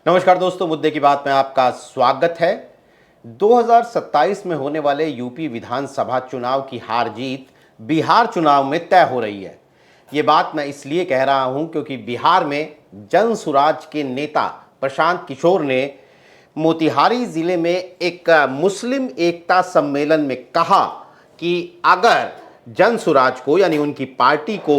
नमस्कार दोस्तों, मुद्दे की बात में आपका स्वागत है। 2027 में होने वाले यूपी विधानसभा चुनाव की हार जीत बिहार चुनाव में तय हो रही है। ये बात मैं इसलिए कह रहा हूं क्योंकि बिहार में जन सुराज के नेता प्रशांत किशोर ने मोतिहारी जिले में एक मुस्लिम एकता सम्मेलन में कहा कि अगर जन सुराज को यानी उनकी पार्टी को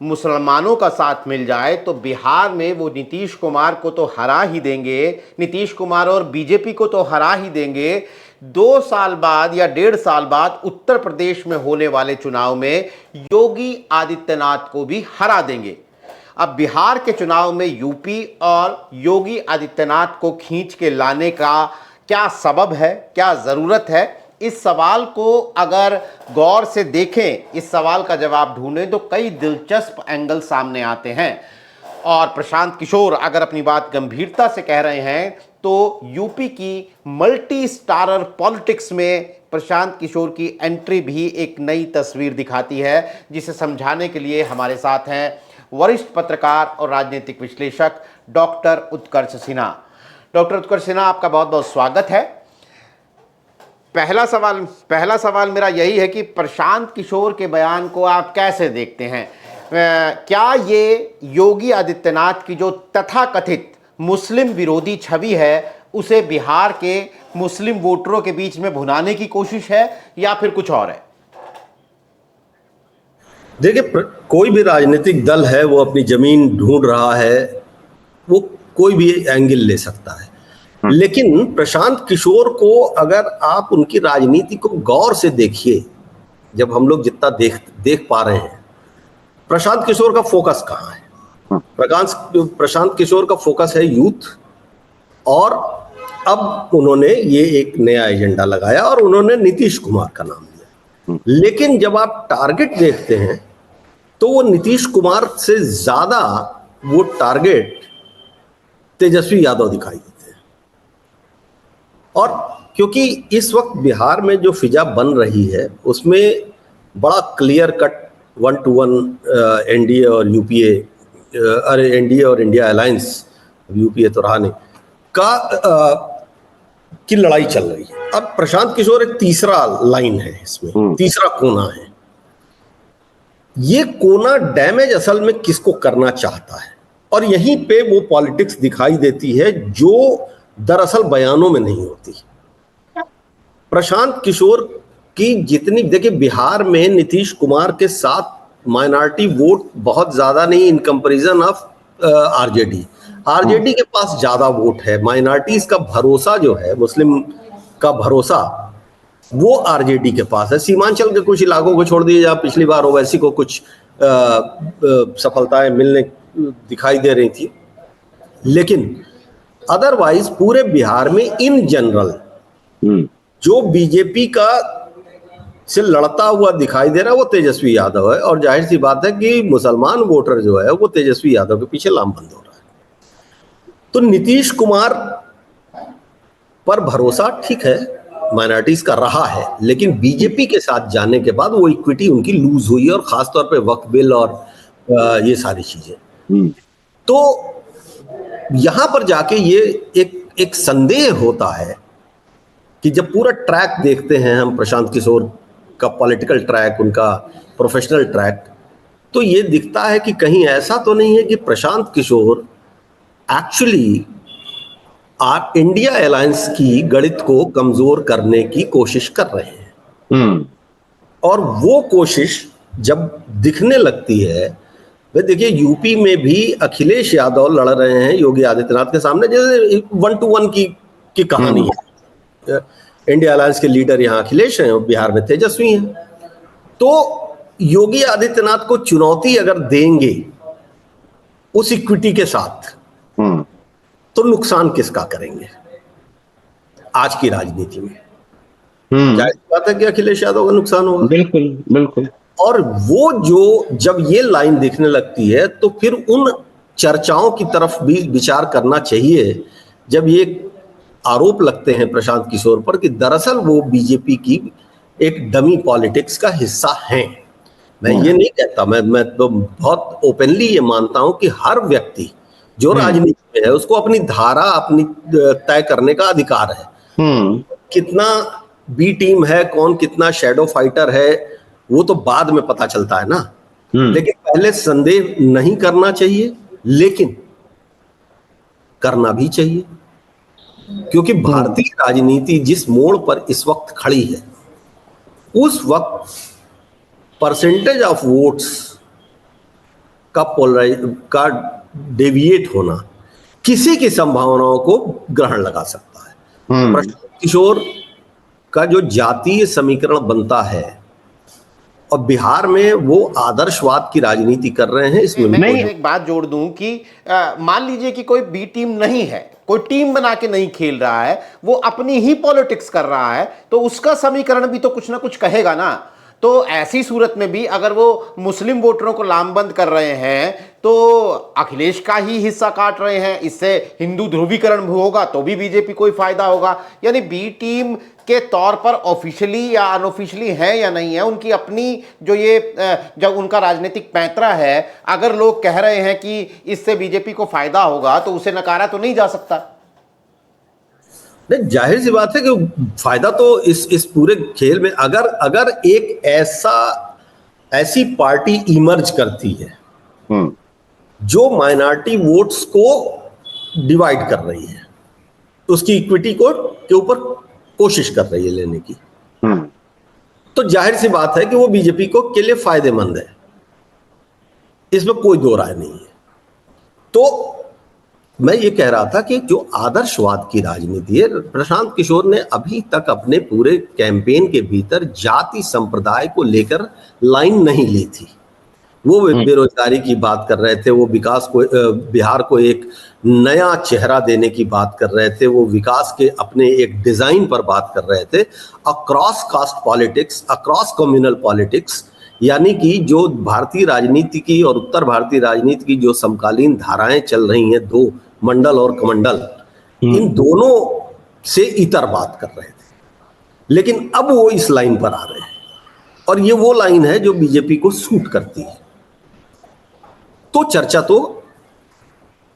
मुसलमानों का साथ मिल जाए तो बिहार में वो नीतीश कुमार को तो हरा ही देंगे, नीतीश कुमार और बीजेपी को तो हरा ही देंगे। 2 साल बाद या 1.5 साल बाद उत्तर प्रदेश में होने वाले चुनाव में योगी आदित्यनाथ को भी हरा देंगे। अब बिहार के चुनाव में यूपी और योगी आदित्यनाथ को खींच के लाने का क्या सबब है, क्या ज़रूरत है, इस सवाल को अगर गौर से देखें, इस सवाल का जवाब ढूंढें तो कई दिलचस्प एंगल सामने आते हैं। और प्रशांत किशोर अगर अपनी बात गंभीरता से कह रहे हैं तो यूपी की मल्टी स्टारर पॉलिटिक्स में प्रशांत किशोर की एंट्री भी एक नई तस्वीर दिखाती है, जिसे समझाने के लिए हमारे साथ हैं वरिष्ठ पत्रकार और राजनीतिक विश्लेषक डॉक्टर उत्कर्ष सिन्हा। डॉक्टर उत्कर्ष सिन्हा, आपका बहुत बहुत स्वागत है। पहला सवाल मेरा यही है कि प्रशांत किशोर के बयान को आप कैसे देखते हैं? क्या ये योगी आदित्यनाथ की जो तथाकथित मुस्लिम विरोधी छवि है उसे बिहार के मुस्लिम वोटरों के बीच में भुनाने की कोशिश है या फिर कुछ और है? देखिए, कोई भी राजनीतिक दल है वो अपनी जमीन ढूंढ रहा है, वो कोई भी एंगल ले सकता है। लेकिन प्रशांत किशोर को अगर आप उनकी राजनीति को गौर से देखिए, जब हम लोग जितना देख पा रहे हैं, प्रशांत किशोर का फोकस कहाँ है? प्रशांत किशोर का फोकस है यूथ, और अब उन्होंने ये एक नया एजेंडा लगाया और उन्होंने नीतीश कुमार का नाम लिया। लेकिन जब आप टारगेट देखते हैं तो वो नीतीश कुमार से ज्यादा वो टारगेट तेजस्वी यादव दिखाई देते हैं। और क्योंकि इस वक्त बिहार में जो फिजा बन रही है उसमें बड़ा क्लियर कट 1-to-1 एनडीए और यूपीए, एनडीए और इंडिया अलायंस, यूपीए तो रहा नहीं, की लड़ाई चल रही है। अब प्रशांत किशोर एक तीसरा लाइन है, इसमें तीसरा कोना है। ये कोना डैमेज असल में किसको करना चाहता है, और यहीं पे वो पॉलिटिक्स दिखाई देती है जो दरअसल बयानों में नहीं होती। प्रशांत किशोर की जितनी, देखिए बिहार में नीतीश कुमार के साथ माइनॉरिटी वोट बहुत ज्यादा नहीं इन कंपैरिजन ऑफ आरजेडी के पास ज्यादा वोट है। माइनॉरिटीज का भरोसा जो है, मुस्लिम का भरोसा, वो आरजेडी के पास है। सीमांचल के कुछ इलाकों को छोड़ दिए जहां पिछली बार ओवैसी को कुछ सफलताएं मिलने दिखाई दे रही थी, लेकिन अदरवाइज पूरे बिहार में इन जनरल जो बीजेपी का से लड़ता हुआ दिखाई दे रहा है वो तेजस्वी यादव है। और जाहिर सी बात है कि मुसलमान वोटर जो है वो तेजस्वी यादव के पीछे लामबंद हो रहा है। तो नीतीश कुमार पर भरोसा ठीक है, माइनॉरिटीज का रहा है, लेकिन बीजेपी के साथ जाने के बाद वो इक्विटी उनकी लूज हुई, और खासतौर पे वक्फ बिल और ये सारी चीजें। तो यहां पर जाके ये एक संदेह होता है कि जब पूरा ट्रैक देखते हैं हम, प्रशांत किशोर का पॉलिटिकल ट्रैक, उनका प्रोफेशनल ट्रैक, तो ये दिखता है कि कहीं ऐसा तो नहीं है कि Prashant Kishor actually India alliance की गणित को कमजोर करने की कोशिश कर रहे हैं। और वो कोशिश जब दिखने लगती है, वे देखिए यूपी में भी अखिलेश यादव लड़ रहे हैं योगी आदित्यनाथ के सामने, जैसे 1-to-1 की कहानी है। इंडिया अलायंस के लीडर यहाँ अखिलेश हैं और बिहार में तेजस्वी हैं। तो योगी आदित्यनाथ को चुनौती अगर देंगे उस इक्विटी के साथ, तो नुकसान किसका करेंगे आज की राजनीति में? जाहिर बात है कि अखिलेश यादव का नुकसान होगा। बिल्कुल बिल्कुल। और वो जो जब ये लाइन दिखने लगती है तो फिर उन चर्चाओं की तरफ भी विचार करना चाहिए जब ये आरोप लगते हैं प्रशांत किशोर पर कि दरअसल वो बीजेपी की एक डमी पॉलिटिक्स का हिस्सा हैं। मैं ये नहीं कहता, मैं तो बहुत ओपनली ये मानता हूं कि हर व्यक्ति जो राजनीति में है उसको अपनी धारा अपनी तय करने का अधिकार है। कितना बी टीम है, कौन कितना शैडो फाइटर है, वो तो बाद में पता चलता है ना। लेकिन पहले संदेह नहीं करना चाहिए, लेकिन करना भी चाहिए, क्योंकि भारतीय राजनीति जिस मोड़ पर इस वक्त खड़ी है, उस वक्त परसेंटेज ऑफ वोट्स का डेविएट होना किसी की संभावनाओं को ग्रहण लगा सकता है। प्रशांत किशोर का जो जातीय समीकरण बनता है, और बिहार में वो आदर्शवाद की राजनीति कर रहे हैं, इसमें मैं एक बात जोड़ दूं कि मान लीजिए कि कोई बी टीम नहीं है, कोई टीम बना के नहीं खेल रहा है, वो अपनी ही पॉलिटिक्स कर रहा है, तो उसका समीकरण भी तो कुछ ना कुछ कहेगा ना। तो ऐसी सूरत में भी अगर वो मुस्लिम वोटरों को लामबंद कर रहे हैं तो अखिलेश का ही हिस्सा काट रहे हैं, इससे हिंदू ध्रुवीकरण भी होगा तो भी बीजेपी को ही फायदा होगा। यानी बी टीम के तौर पर ऑफिशियली या अनऑफिशियली है या नहीं है, उनकी अपनी जो ये जब उनका राजनीतिक पैंतरा है, अगर लोग कह रहे हैं कि इससे बीजेपी को फायदा होगा तो उसे नकारा तो नहीं जा सकता। नहीं, जाहिर सी बात है कि फायदा तो इस पूरे खेल में अगर एक ऐसी पार्टी इमर्ज करती है जो माइनॉरिटी वोट्स को डिवाइड कर रही है, उसकी इक्विटी को के ऊपर कोशिश कर रही है लेने की, तो जाहिर सी बात है कि वो बीजेपी को के लिए फायदेमंद है, इसमें कोई दो राय नहीं है। तो मैं ये कह रहा था कि जो आदर्शवाद की राजनीति है, प्रशांत किशोर ने अभी तक अपने पूरे कैंपेन के भीतर जाति संप्रदाय को लेकर लाइन नहीं ली थी। वो बेरोजगारी की बात कर रहे थे, वो विकास को, बिहार को एक नया चेहरा देने की बात कर रहे थे, वो विकास के अपने एक डिजाइन पर बात कर रहे थे। Across caste politics, across communal politics, यानी कि जो भारतीय राजनीति की और उत्तर भारतीय राजनीति की जो समकालीन धाराएं चल रही हैं, दो मंडल और कमंडल, इन दोनों से इतर बात कर रहे थे। लेकिन अब वो इस लाइन पर आ रहे हैं, और ये वो लाइन है जो बीजेपी को सूट करती है। तो चर्चा तो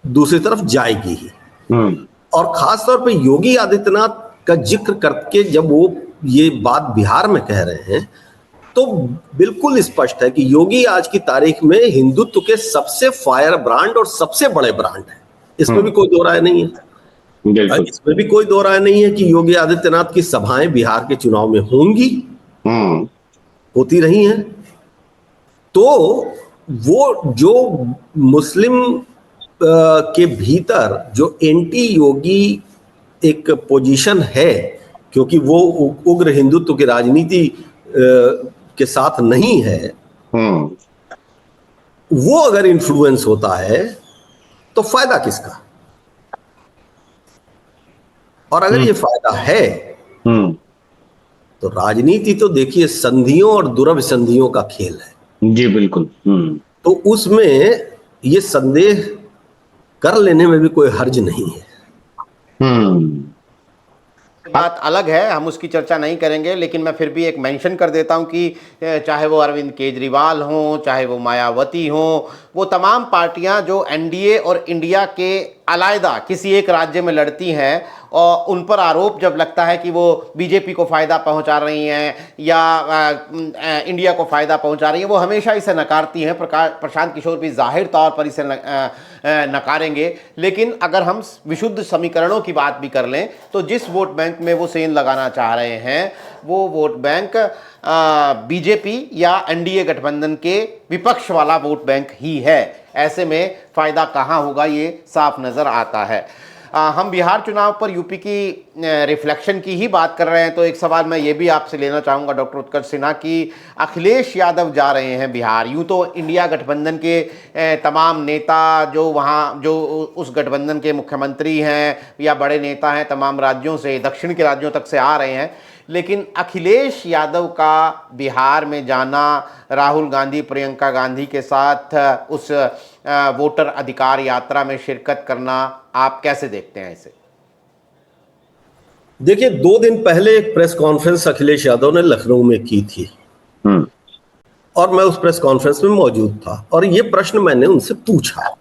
दूसरी तरफ जाएगी ही, और खासतौर पे योगी आदित्यनाथ का जिक्र करके जब वो ये बात बिहार में कह रहे हैं, तो बिल्कुल स्पष्ट है कि योगी आज की तारीख में हिंदुत्व के सबसे फायर ब्रांड और सबसे बड़े ब्रांड है। इसमें भी कोई दो राय नहीं है। इसमें भी कोई दो राय नहीं है कि योगी आदित्यनाथ की सभाएं बिहार के चुनाव में होंगी, होती रही हैं। तो वो जो मुस्लिम के भीतर जो एंटी योगी एक पोजीशन है, क्योंकि वो उग्र हिंदुत्व की राजनीति के साथ नहीं है, वो अगर इन्फ्लुएंस होता है तो फायदा किसका? और अगर ये फायदा है तो राजनीति तो देखिए संधियों और दुर्विसंधियों का खेल है। जी बिल्कुल। तो उसमें ये संदेह कर लेने में भी कोई हर्ज नहीं है। बात अलग है, हम उसकी चर्चा नहीं करेंगे, लेकिन मैं फिर भी एक मेंशन कर देता हूं कि चाहे वो अरविंद केजरीवाल हो, चाहे वो मायावती हो, वो तमाम पार्टियां जो एनडीए और इंडिया के अलग किसी एक राज्य में लड़ती हैं, और उन पर आरोप जब लगता है कि वो बीजेपी को फ़ायदा पहुंचा रही हैं या इंडिया को फ़ायदा पहुंचा रही हैं, वो हमेशा इसे नकारती हैं। प्रशांत किशोर भी जाहिर तौर पर इसे नकारेंगे। लेकिन अगर हम विशुद्ध समीकरणों की बात भी कर लें तो जिस वोट बैंक में वो सेंध लगाना चाह रहे हैं, वो वोट बैंक बीजेपी या एनडीए गठबंधन के विपक्ष वाला वोट बैंक ही है। ऐसे में फ़ायदा कहाँ होगा ये साफ नज़र आता है। हम बिहार चुनाव पर यूपी की रिफ्लेक्शन की ही बात कर रहे हैं, तो एक सवाल मैं ये भी आपसे लेना चाहूँगा डॉक्टर उत्कर्ष सिन्हा की, अखिलेश यादव जा रहे हैं बिहार। यूँ तो इंडिया गठबंधन के तमाम नेता जो वहाँ जो उस गठबंधन के मुख्यमंत्री हैं या बड़े नेता हैं, तमाम राज्यों से, दक्षिण के राज्यों तक से आ रहे हैं, लेकिन अखिलेश यादव का बिहार में जाना, राहुल गांधी प्रियंका गांधी के साथ उस वोटर अधिकार यात्रा में शिरकत करना, आप कैसे देखते हैं इसे? देखिए, 2 दिन पहले एक प्रेस कॉन्फ्रेंस अखिलेश यादव ने लखनऊ में की थी, और मैं उस प्रेस कॉन्फ्रेंस में मौजूद था, और ये प्रश्न मैंने उनसे पूछा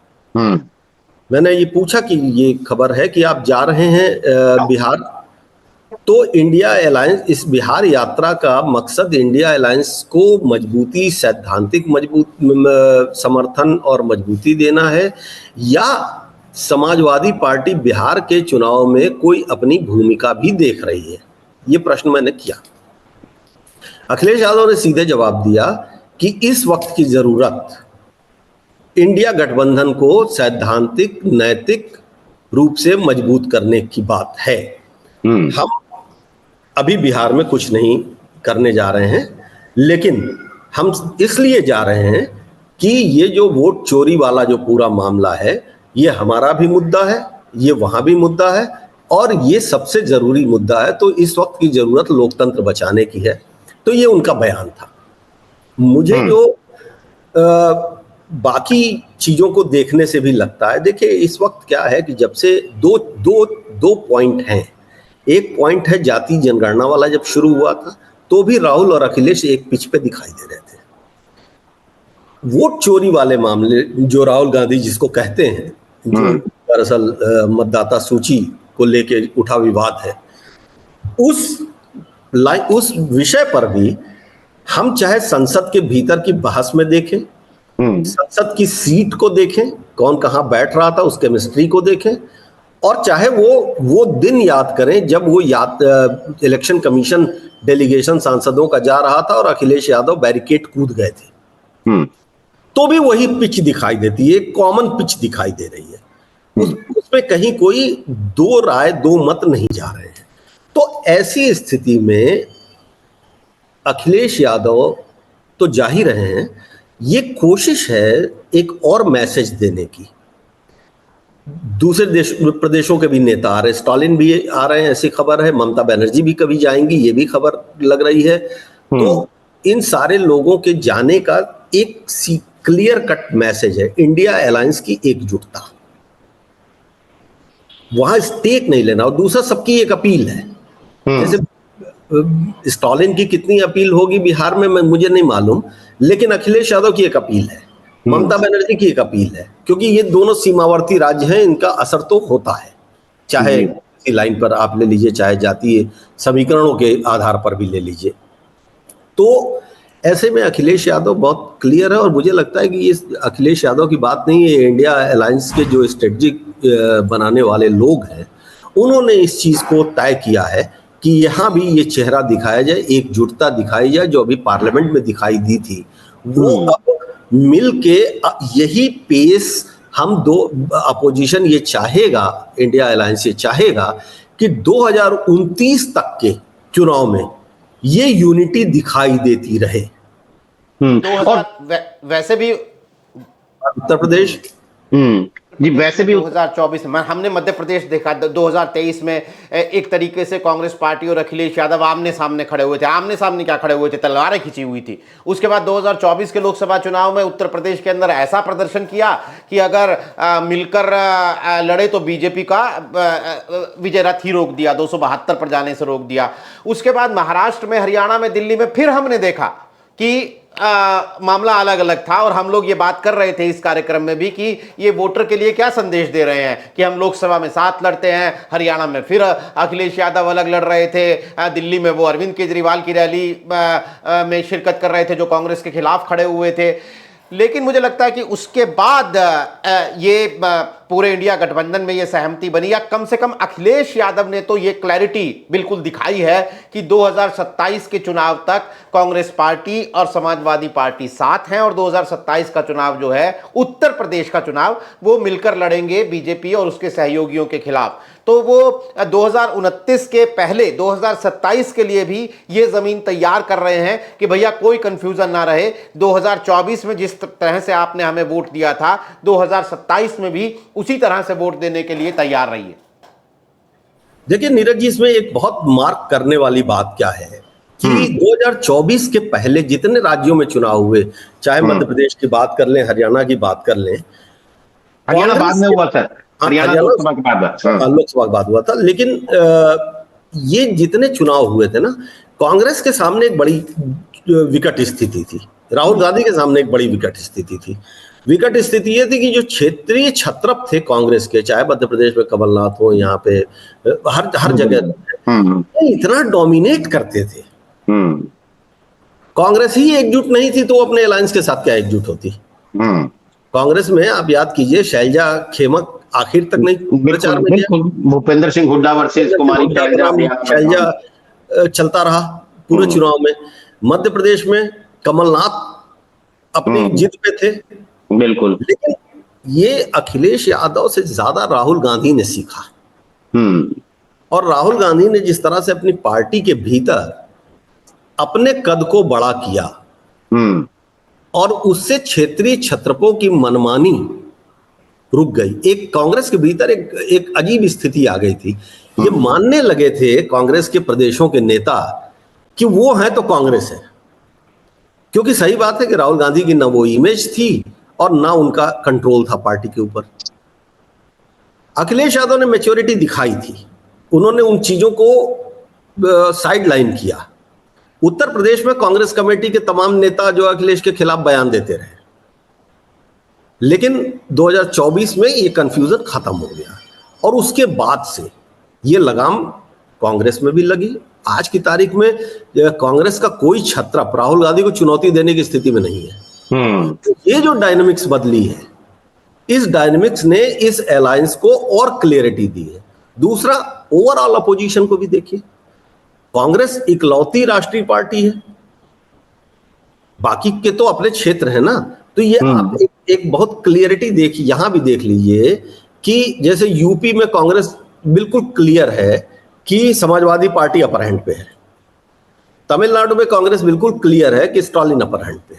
मैंने ये पूछा कि ये खबर है कि आप जा रहे हैं बिहार, तो इंडिया अलायंस, इस बिहार यात्रा का मकसद इंडिया अलायंस को मजबूती, सैद्धांतिक समर्थन और मजबूती देना है, या समाजवादी पार्टी बिहार के चुनाव में कोई अपनी भूमिका भी देख रही है? ये प्रश्न मैंने किया। अखिलेश यादव ने सीधे जवाब दिया कि इस वक्त की जरूरत इंडिया गठबंधन को सैद्धांतिक, नैतिक रूप से मजबूत करने की बात है। हम अभी बिहार में कुछ नहीं करने जा रहे हैं, लेकिन हम इसलिए जा रहे हैं कि ये जो वोट चोरी वाला जो पूरा मामला है, ये हमारा भी मुद्दा है, ये वहां भी मुद्दा है, और ये सबसे जरूरी मुद्दा है। तो इस वक्त की जरूरत लोकतंत्र बचाने की है। तो ये उनका बयान था। मुझे जो बाकी चीजों को देखने से भी लगता है, देखिए इस वक्त क्या है कि जब से दो पॉइंट हैं। एक पॉइंट है जाति जनगणना वाला, जब शुरू हुआ था तो भी राहुल और अखिलेश एक पिच पे दिखाई दे रहे थे। वोट चोरी वाले मामले जो राहुल गांधी जिसको कहते हैं, जो दरअसल मतदाता सूची को लेके उठा विवाद है, उस विषय पर भी हम चाहे संसद के भीतर की बहस में देखें, संसद की सीट को देखें, कौन कहां बैठ रहा था, उस केमिस्ट्री को देखें, और चाहे वो दिन याद करें जब वो इलेक्शन कमीशन डेलीगेशन सांसदों का जा रहा था और अखिलेश यादव बैरिकेड कूद गए थे, तो भी वही पिच दिखाई देती है, एक कॉमन पिच दिखाई दे रही है। उसमें कहीं कोई दो राय, दो मत नहीं जा रहे हैं। तो ऐसी स्थिति में अखिलेश यादव तो जा ही रहे हैं। ये कोशिश है एक और मैसेज देने की। दूसरे प्रदेशों के भी नेता आ रहे हैं, स्टालिन भी आ रहे हैं, ऐसी खबर है, ममता बनर्जी भी कभी जाएंगी, ये भी खबर लग रही है। तो इन सारे लोगों के जाने का एक क्लियर कट मैसेज है, इंडिया अलायंस की एकजुटता, वहां स्टेक नहीं लेना। और दूसरा, सबकी एक अपील है। जैसे स्टालिन की कितनी अपील होगी बिहार में मुझे नहीं मालूम, लेकिन अखिलेश यादव की एक अपील है, ममता बनर्जी की एक अपील है, क्योंकि ये दोनों सीमावर्ती राज्य हैं, इनका असर तो होता है, चाहे किसी लाइन पर आप ले लीजिए, चाहे जातीय समीकरणों के आधार पर भी ले लीजिए। तो ऐसे में अखिलेश यादव बहुत क्लियर है, और मुझे लगता है कि ये अखिलेश यादव की बात नहीं है, इंडिया अलायंस के जो स्ट्रेटजिक बनाने वाले लोग हैं, उन्होंने इस चीज को तय किया है कि यहाँ भी ये चेहरा दिखाया जाए, एकजुटता दिखाई जाए, जो अभी पार्लियामेंट में दिखाई दी थी, वो अब मिल के यही पेस हम दो अपोजिशन ये चाहेगा, इंडिया अलायंस ये चाहेगा कि 2029 तक के चुनाव में ये यूनिटी दिखाई देती रहे। और वैसे भी उत्तर प्रदेश जी, वैसे भी 2024 में हमने मध्य प्रदेश देखा, 2023 में एक तरीके से कांग्रेस पार्टी और अखिलेश यादव आमने सामने खड़े हुए थे। आमने सामने क्या खड़े हुए थे, तलवारें खिंची हुई थी। उसके बाद 2024 के लोकसभा चुनाव में उत्तर प्रदेश के अंदर ऐसा प्रदर्शन किया कि अगर मिलकर लड़े तो बीजेपी का विजय रथ ही रोक दिया, 272 पर जाने से रोक दिया। उसके बाद महाराष्ट्र में, हरियाणा में, दिल्ली में फिर हमने देखा कि मामला अलग अलग था। और हम लोग ये बात कर रहे थे इस कार्यक्रम में भी कि ये वोटर के लिए क्या संदेश दे रहे हैं कि हम लोकसभा में साथ लड़ते हैं, हरियाणा में फिर अखिलेश यादव अलग लड़ रहे थे, दिल्ली में वो अरविंद केजरीवाल की रैली में शिरकत कर रहे थे जो कांग्रेस के खिलाफ खड़े हुए थे। लेकिन मुझे लगता है कि उसके बाद ये पूरे इंडिया गठबंधन में ये सहमति बनी, या कम से कम अखिलेश यादव ने तो ये क्लैरिटी बिल्कुल दिखाई है कि 2027 के चुनाव तक कांग्रेस पार्टी और समाजवादी पार्टी साथ हैं, और 2027 का चुनाव जो है, उत्तर प्रदेश का चुनाव, वो मिलकर लड़ेंगे बीजेपी और उसके सहयोगियों के खिलाफ। तो वो 2029 के पहले 2027 के लिए भी ये जमीन तैयार कर रहे हैं कि भैया कोई कंफ्यूजन ना रहे। 2024 में जिस तरह से आपने हमें वोट दिया था, 2027 में भी उसी तरह से वोट देने के लिए तैयार रहिए। देखिए नीरज जी, इसमें एक बहुत मार्क करने वाली बात क्या है कि 2024 के पहले जितने राज्यों में चुनाव हुए, चाहे मध्य प्रदेश की बात कर लें, हरियाणा की बात कर लें, हरियाणा बाद में हुआ सर, हरियाणा लोकसभा के बाद, लोकसभा के बाद हुआ था। लेकिन ये जितने चुनाव हुए थे ना, कांग्रेस के सामने एक बड़ी विकट स्थिति थी। राहुल गांधी के सामने एक बड़ी विकट स्थिति थी। विकट स्थिति ये थी कि जो क्षेत्रीय छत्रप थे कांग्रेस के, चाहे मध्य प्रदेश में कमलनाथ हो, यहाँ पे हर जगह ये इतना डोमिनेट करते थे। कांग्रेस ही एकजुट नहीं थी तो अपने अलायंस के साथ क्या एकजुट होती। कांग्रेस में आप याद कीजिए, शैलजा खेमक आखिर तक नहीं प्रचार में गया। भूपेंद्र सिंह हुड्डा वर्सेस कुमारी शैलजा चलता रहा पूरे चुनाव में। मध्य प्रदेश में कमलनाथ अपनी जिद पे थे, बिल्कुल। लेकिन ये अखिलेश यादव से ज्यादा राहुल गांधी ने सीखा। और राहुल गांधी ने जिस तरह से अपनी पार्टी के भीतर अपने कद को बड़ा किया और उससे क्षेत्रीय छत्रपों की मनमानी रुक गई। एक कांग्रेस के भीतर एक अजीब स्थिति आ गई थी। ये मानने लगे थे कांग्रेस के प्रदेशों के नेता कि वो है तो कांग्रेस है, क्योंकि सही बात है कि राहुल गांधी की ना वो इमेज थी और ना उनका कंट्रोल था पार्टी के ऊपर। अखिलेश यादव ने मैच्योरिटी दिखाई थी, उन्होंने उन चीजों को साइडलाइन किया। उत्तर प्रदेश में कांग्रेस कमेटी के तमाम नेता जो अखिलेश के खिलाफ बयान देते रहे, लेकिन 2024 में ये कंफ्यूजन खत्म हो गया और उसके बाद से ये लगाम कांग्रेस में भी लगी। आज की तारीख में कांग्रेस का कोई छत्रप राहुल गांधी को चुनौती देने की स्थिति में नहीं है। तो ये जो डायनामिक्स बदली है, इस डायनामिक्स ने इस अलायंस को और क्लियरिटी दी है। दूसरा, ओवरऑल अपोजिशन को भी देखिए, कांग्रेस इकलौती राष्ट्रीय पार्टी है, बाकी के तो अपने क्षेत्र है ना। तो ये आप एक बहुत क्लियरिटी देखिए, यहां भी देख लीजिए कि जैसे यूपी में कांग्रेस बिल्कुल क्लियर है कि समाजवादी पार्टी अपर हैंड पे है, तमिलनाडु में कांग्रेस बिल्कुल क्लियर है कि स्टालिन अपर हैंड पे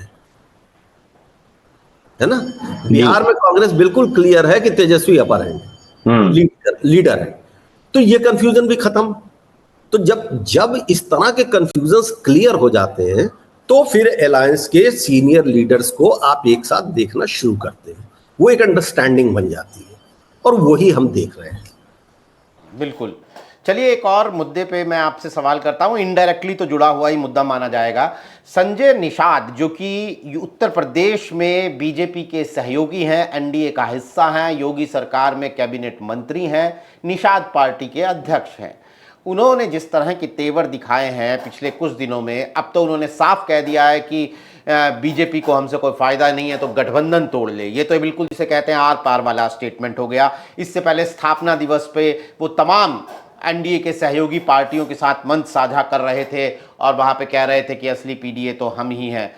है ना। बिहार में कांग्रेस बिल्कुल क्लियर है कि तेजस्वी अपर हैंड लीडर है। तो ये कंफ्यूजन भी खत्म। तो जब इस तरह के कंफ्यूजन क्लियर हो जाते हैं तो फिर अलायंस के सीनियर लीडर्स को आप एक साथ देखना शुरू करते हैं, वो एक अंडरस्टैंडिंग बन जाती है और वही हम देख रहे हैं। बिल्कुल। चलिए एक और मुद्दे पे मैं आपसे सवाल करता हूं, इनडायरेक्टली तो जुड़ा हुआ ही मुद्दा माना जाएगा। संजय निषाद जो कि उत्तर प्रदेश में बीजेपी के सहयोगी हैं, एनडीए का हिस्सा हैं, योगी सरकार में कैबिनेट मंत्री हैं, निषाद पार्टी के अध्यक्ष हैं, उन्होंने जिस तरह के तेवर दिखाए हैं पिछले कुछ दिनों में, अब तो उन्होंने साफ कह दिया है कि बीजेपी को हमसे कोई फायदा नहीं है तो गठबंधन तोड़ ले। ये तो बिल्कुल जिसे कहते हैं आर पार वाला स्टेटमेंट हो गया। इससे पहले स्थापना दिवस पे वो तमाम एनडीए के सहयोगी पार्टियों के साथ मंच साझा कर रहे थे और वहां पे कह रहे थे कि असली पीडीए तो हम ही हैं।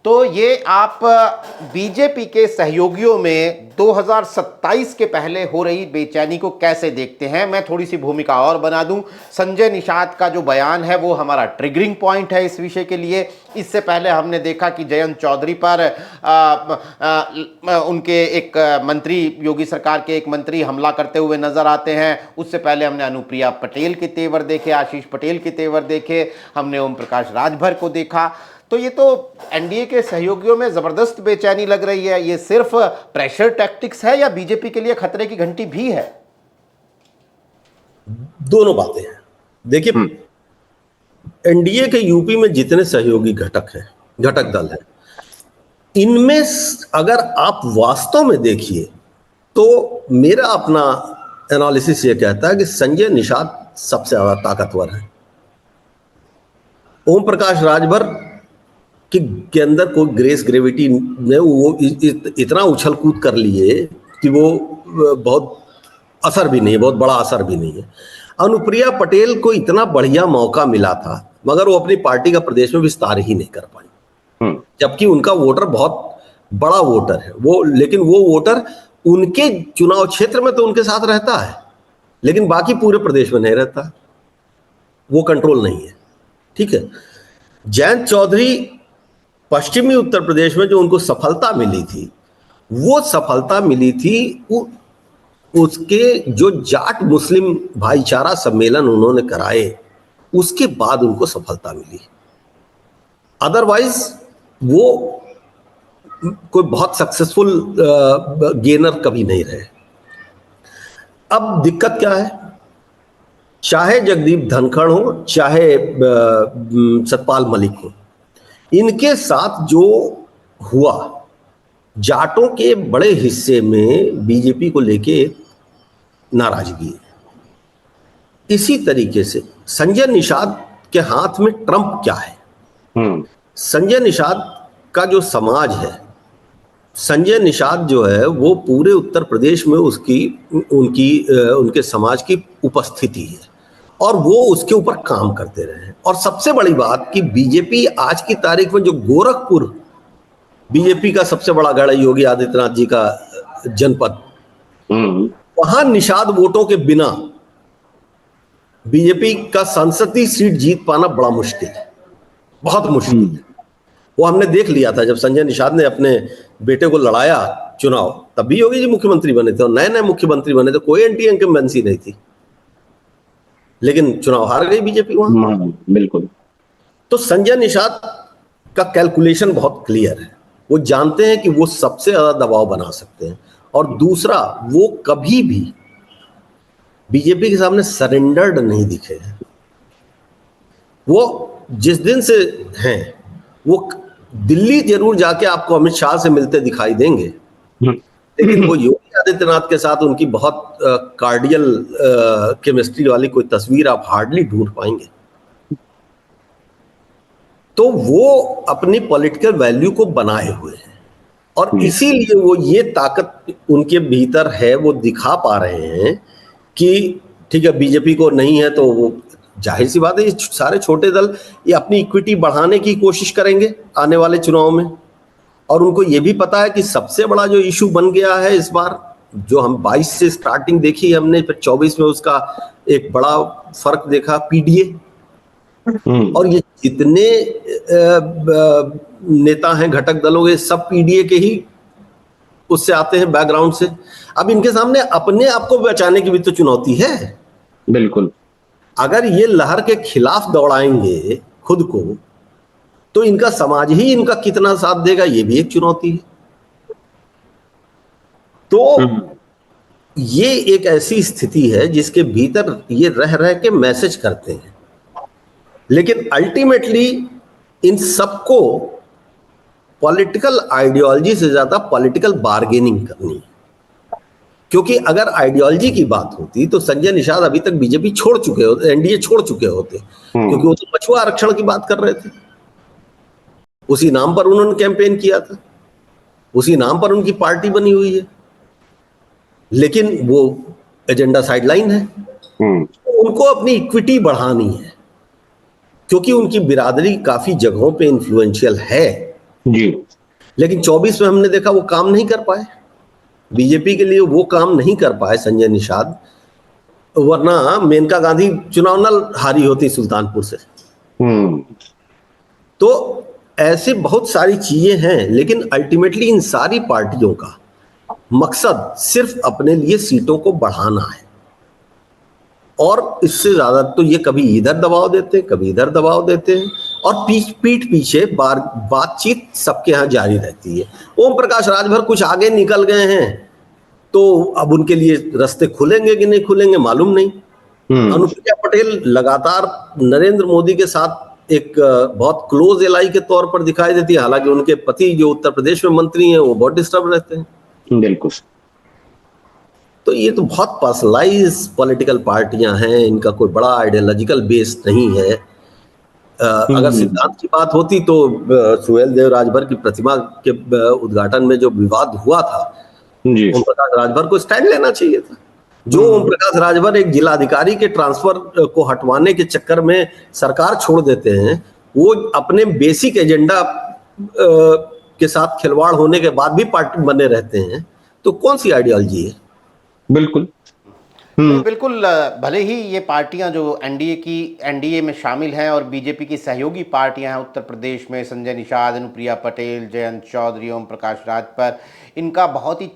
तो ये आप बीजेपी के सहयोगियों में 2027 के पहले हो रही बेचैनी को कैसे देखते हैं? मैं थोड़ी सी भूमिका और बना दूं, संजय निषाद का जो बयान है वो हमारा ट्रिगरिंग पॉइंट है इस विषय के लिए। इससे पहले हमने देखा कि जयंत चौधरी पर उनके एक मंत्री, योगी सरकार के एक मंत्री हमला करते हुए नजर आते हैं। उससे पहले हमने अनुप्रिया पटेल के तेवर देखे, आशीष पटेल के तेवर देखे, हमने ओम प्रकाश राजभर को देखा। तो ये तो एनडीए के सहयोगियों में जबरदस्त बेचैनी लग रही है। ये सिर्फ प्रेशर टैक्टिक्स है या बीजेपी के लिए खतरे की घंटी भी है? दोनों बातें हैं। देखिए, एनडीए के यूपी में जितने सहयोगी घटक दल हैं, इनमें अगर आप वास्तव में देखिए तो मेरा अपना एनालिसिस ये कहता है कि संजय निषाद सबसे ज्यादा ताकतवर है। ओम प्रकाश राजभर के अंदर कोई ग्रेस ग्रेविटी ने वो इतना उछल कूद कर लिए कि वो बहुत असर भी नहीं है, बहुत बड़ा असर भी नहीं है। अनुप्रिया पटेल को इतना बढ़िया मौका मिला था मगर वो अपनी पार्टी का प्रदेश में विस्तार ही नहीं कर पाई, जबकि उनका वोटर बहुत बड़ा वोटर है वो। लेकिन वो वोटर उनके चुनाव क्षेत्र में तो उनके साथ रहता है, लेकिन बाकी पूरे प्रदेश में नहीं रहता, वो कंट्रोल नहीं है। ठीक है, जयंत चौधरी पश्चिमी उत्तर प्रदेश में जो उनको सफलता मिली थी, वो सफलता मिली थी उसके जो जाट मुस्लिम भाईचारा सम्मेलन उन्होंने कराए उसके बाद उनको सफलता मिली। अदरवाइज वो कोई बहुत सक्सेसफुल गेनर कभी नहीं रहे। अब दिक्कत क्या है, चाहे जगदीप धनखड़ हो चाहे सतपाल मलिक हो, इनके साथ जो हुआ, जाटों के बड़े हिस्से में बीजेपी को लेके नाराजगी है। इसी तरीके से संजय निषाद के हाथ में ट्रंप क्या है? संजय निषाद का जो समाज है, संजय निषाद जो है वो पूरे उत्तर प्रदेश में उनके समाज की उपस्थिति है और वो उसके ऊपर काम करते रहे हैं। और सबसे बड़ी बात कि बीजेपी आज की तारीख में जो गोरखपुर बीजेपी का सबसे बड़ा गढ़ है, योगी आदित्यनाथ जी का जनपद, वहां निषाद वोटों के बिना बीजेपी का संसदीय सीट जीत पाना बड़ा मुश्किल है, बहुत मुश्किल है। वो हमने देख लिया था जब संजय निषाद ने अपने बेटे को लड़ाया चुनाव, तब भी योगी जी मुख्यमंत्री बने थे और नए नए मुख्यमंत्री बने थे, कोई एंटी इनकम्बेंसी नहीं थी, लेकिन चुनाव हार गई बीजेपी वहां। बिल्कुल। तो संजय निषाद का कैलकुलेशन बहुत क्लियर है, वो जानते हैं कि वो सबसे ज्यादा दबाव बना सकते हैं। और दूसरा, वो कभी भी बीजेपी के सामने सरेंडर्ड नहीं दिखे हैं। वो जिस दिन से हैं, वो दिल्ली जरूर जाके आपको अमित शाह से मिलते दिखाई देंगे, लेकिन वो योगी आदित्यनाथ के साथ उनकी बहुत कार्डियल केमिस्ट्री वाली कोई तस्वीर आप हार्डली ढूंढ पाएंगे। तो वो अपनी पॉलिटिकल वैल्यू को बनाए हुए हैं और इसीलिए वो ये ताकत उनके भीतर है, वो दिखा पा रहे हैं कि ठीक है बीजेपी को नहीं है तो वो, जाहिर सी बात है ये सारे छोटे दल ये अपनी इक्विटी बढ़ाने की कोशिश करेंगे आने वाले चुनाव में। और उनको ये भी पता है कि सबसे बड़ा जो इशू बन गया है इस बार, जो हम 22 से स्टार्टिंग देखी हमने, फिर 24 में उसका एक बड़ा फर्क देखा, पीडीए। और ये जितने नेता हैं घटक दलों के, सब पीडीए के ही उससे आते हैं, बैकग्राउंड से। अब इनके सामने अपने आप को बचाने की भी तो चुनौती है। बिल्कुल। अगर ये लहर के खिलाफ दौड़ाएंगे खुद को, तो इनका समाज ही इनका कितना साथ देगा, ये भी एक चुनौती है। तो ये एक ऐसी स्थिति है जिसके भीतर ये रह रह के मैसेज करते हैं, लेकिन अल्टीमेटली इन सबको पॉलिटिकल आइडियोलॉजी से ज्यादा पॉलिटिकल बार्गेनिंग करनी है। क्योंकि अगर आइडियोलॉजी की बात होती तो संजय निषाद अभी तक बीजेपी छोड़ चुके होते, एनडीए छोड़ चुके होते, क्योंकि वो तो मछुआ आरक्षण की बात कर रहे थे। उसी नाम पर उन्होंने कैंपेन किया था, उसी नाम पर उनकी पार्टी बनी हुई है, लेकिन वो एजेंडा साइडलाइन है। तो उनको अपनी इक्विटी बढ़ानी है, क्योंकि उनकी बिरादरी काफी जगहों पे इन्फ्लुएंशियल है जी। लेकिन 24 में हमने देखा वो काम नहीं कर पाए, बीजेपी के लिए वो काम नहीं कर पाए संजय निषाद, वरना मेनका गांधी चुनाव न हारी होती सुल्तानपुर से। तो ऐसे बहुत सारी चीजें हैं, लेकिन अल्टीमेटली इन सारी पार्टियों का मकसद सिर्फ अपने लिए सीटों को बढ़ाना है, और इससे ज्यादा तो ये कभी इधर दबाव देते हैं, कभी इधर दबाव देते हैं, और पीठ पीछे बातचीत सबके यहाँ जारी रहती है। ओम प्रकाश राजभर कुछ आगे निकल गए हैं, तो अब उनके लिए रास्ते खुलेंगे कि नहीं खुलेंगे मालूम नहीं। अनुप्रिया पटेल लगातार नरेंद्र मोदी के साथ एक बहुत क्लोज एलाई के तौर पर दिखाई देती है, हालांकि उनके पति जो उत्तर प्रदेश में मंत्री हैं वो बहुत डिस्टर्ब रहते हैं। बिल्कुल। तो ये तो बहुत पर्सनलाइज पॉलिटिकल पार्टियां हैं, इनका कोई बड़ा आइडियोलॉजिकल बेस नहीं है। अगर सिद्धांत की बात होती तो सुहेल देव राजभर की प्रतिमा के उद्घाटन में जो विवाद हुआ था, ओम प्रकाश राजभर को स्टैंड लेना चाहिए था। जो ओम प्रकाश राजभर एक जिलाधिकारी के ट्रांसफर को हटवाने के चक्कर में सरकार छोड़ देते हैं, वो अपने बेसिक एजेंडा के साथ खिलवाड़ होने के बाद भी पार्टी बने रहते हैं, तो कौन सी आइडियोलॉजी है? बिल्कुल। बिल्कुल। भले ही ये पार्टियां जो एनडीए में शामिल हैं और बीजेपी की सहयोगी पार्टियां हैं उत्तर प्रदेश में, संजय निषाद, अनुप्रिया पटेल, जयंत चौधरी, ओम प्रकाश राजभर, इनका बहुत ही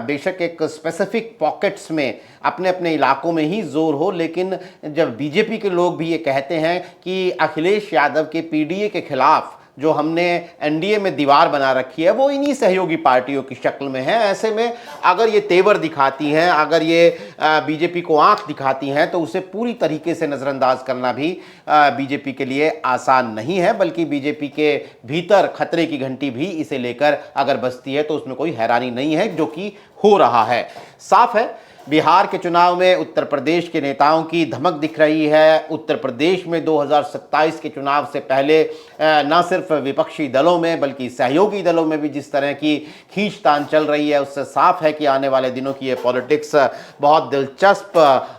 बेशक एक स्पेसिफिक पॉकेट्स में अपने अपने इलाकों में ही जोर हो, लेकिन जब बीजेपी के लोग भी ये कहते हैं कि अखिलेश यादव के पीडीए के खिलाफ जो हमने एनडीए में दीवार बना रखी है वो इन्हीं सहयोगी पार्टियों की शक्ल में है। ऐसे में अगर ये तेवर दिखाती हैं, अगर ये बीजेपी को आंख दिखाती हैं, तो उसे पूरी तरीके से नज़रअंदाज करना भी बीजेपी के लिए आसान नहीं है, बल्कि बीजेपी के भीतर खतरे की घंटी भी इसे लेकर अगर बजती है तो उसमें कोई हैरानी नहीं है, जो कि हो रहा है। साफ है, बिहार के चुनाव में उत्तर प्रदेश के नेताओं की धमक दिख रही है। उत्तर प्रदेश में 2027 के चुनाव से पहले न सिर्फ विपक्षी दलों में बल्कि सहयोगी दलों में भी जिस तरह की खींचतान चल रही है, उससे साफ है कि आने वाले दिनों की ये पॉलिटिक्स बहुत दिलचस्प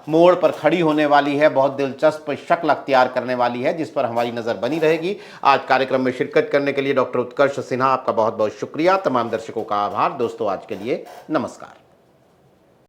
मोड़ पर खड़ी होने वाली है, बहुत दिलचस्प शक्ल अख्तियार करने वाली है, जिस पर हमारी नज़र बनी रहेगी। आज कार्यक्रम में शिरकत करने के लिए डॉक्टर उत्कर्ष सिन्हा, आपका बहुत बहुत शुक्रिया। तमाम दर्शकों का आभार। दोस्तों, आज के लिए नमस्कार।